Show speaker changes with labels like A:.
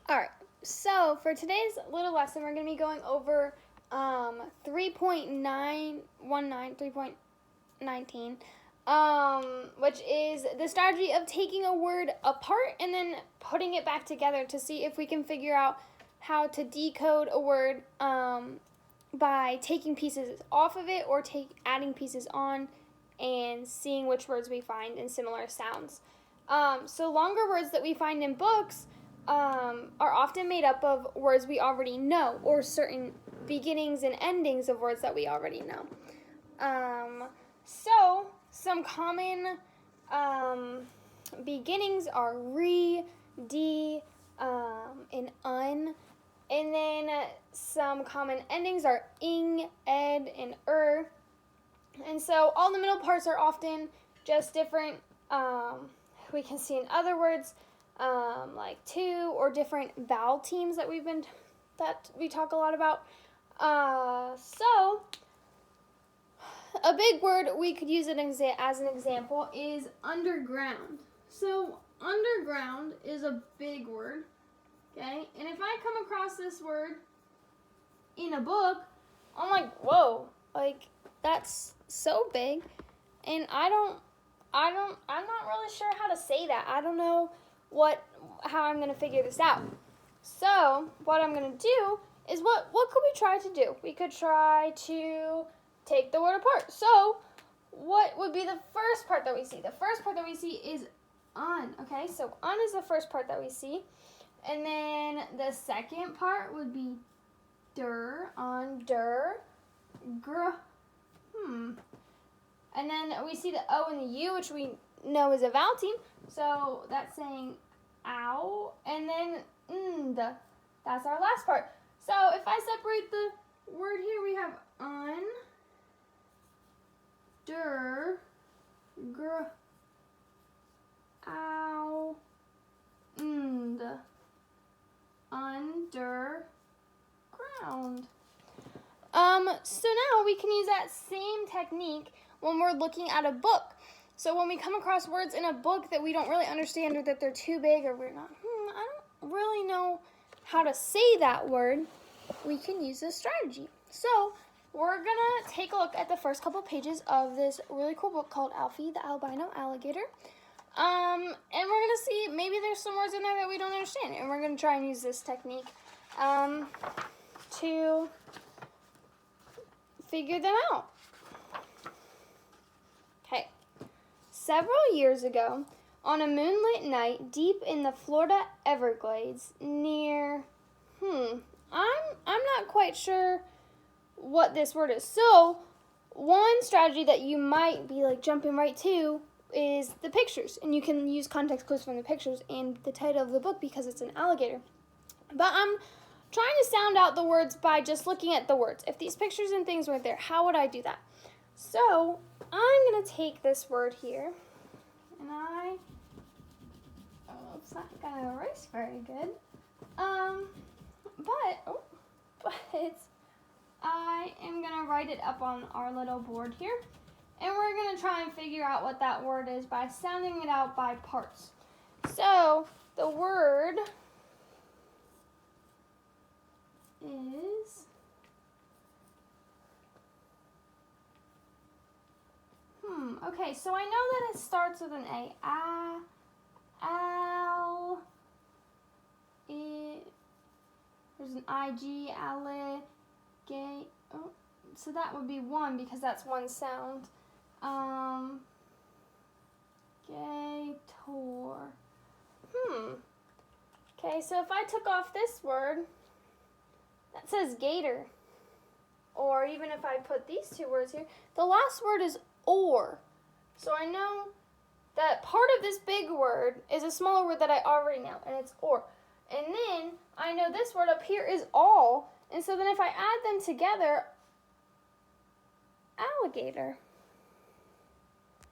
A: Alright, so for today's little lesson, we're going to be going over 3.919, 3.19, which is the strategy of taking a word apart and then putting it back together to see if we can figure out how to decode a word by taking pieces off of it or adding pieces on and seeing which words we find in similar sounds. So longer words that we find in books are often made up of words we already know or certain beginnings and endings of words that we already know. So some common beginnings are re, de, and un. And then some common endings are ing, ed, and And so all the middle parts are often just different, we can see in other words, like to, or different vowel teams that we talk a lot about. So a big word we could use it as an example is underground. So underground is a big word, okay? And if I come across this word in a book, I'm like, whoa, like that's so big, and I'm not really sure how to say that. I don't know how I'm going to figure this out. So what I'm going to do is what could we try to do? We could try to take the word apart. So what would be the first part that we see? The first part that we see is un, okay? So un is the first part that we see. And then the second part would be der, on, der, gr, And then we see the O and the U, which we know is a vowel team. So that's saying ow. And then the. That's our last part. So if I separate the word here, we have un, der, gr, ow, underground. So now we can use that same technique when we're looking at a book. So when we come across words in a book that we don't really understand or that they're too big or we're not, I don't really know how to say that word, we can use this strategy. So we're going to take a look at the first couple pages of this really cool book called Alfie the Albino Alligator. And we're going to see maybe there's some words in there that we don't understand. And we're going to try and use this technique to figure them out. Okay. Several years ago, on a moonlit night deep in the Florida Everglades near, I'm not quite sure what this word is. So, one strategy that you might be like jumping right to is the pictures. And you can use context clues from the pictures and the title of the book because it's an alligator. But I'm trying to sound out the words by just looking at the words. If these pictures and things weren't there, how would I do that? So I'm going to take this word here, and it's not going to erase very good, but I am going to write it up on our little board here, and we're going to try and figure out what that word is by sounding it out by parts. So the word is okay, so I know that it starts with an A. There's an I-G, alligator. Oh, so that would be one because that's one sound. Gator. Okay, so if I took off this word, that says gator. Or even if I put these two words here, the last word is or. So I know that part of this big word is a smaller word that I already know, and it's or. And then I know this word up here is all. And so then if I add them together, alligator.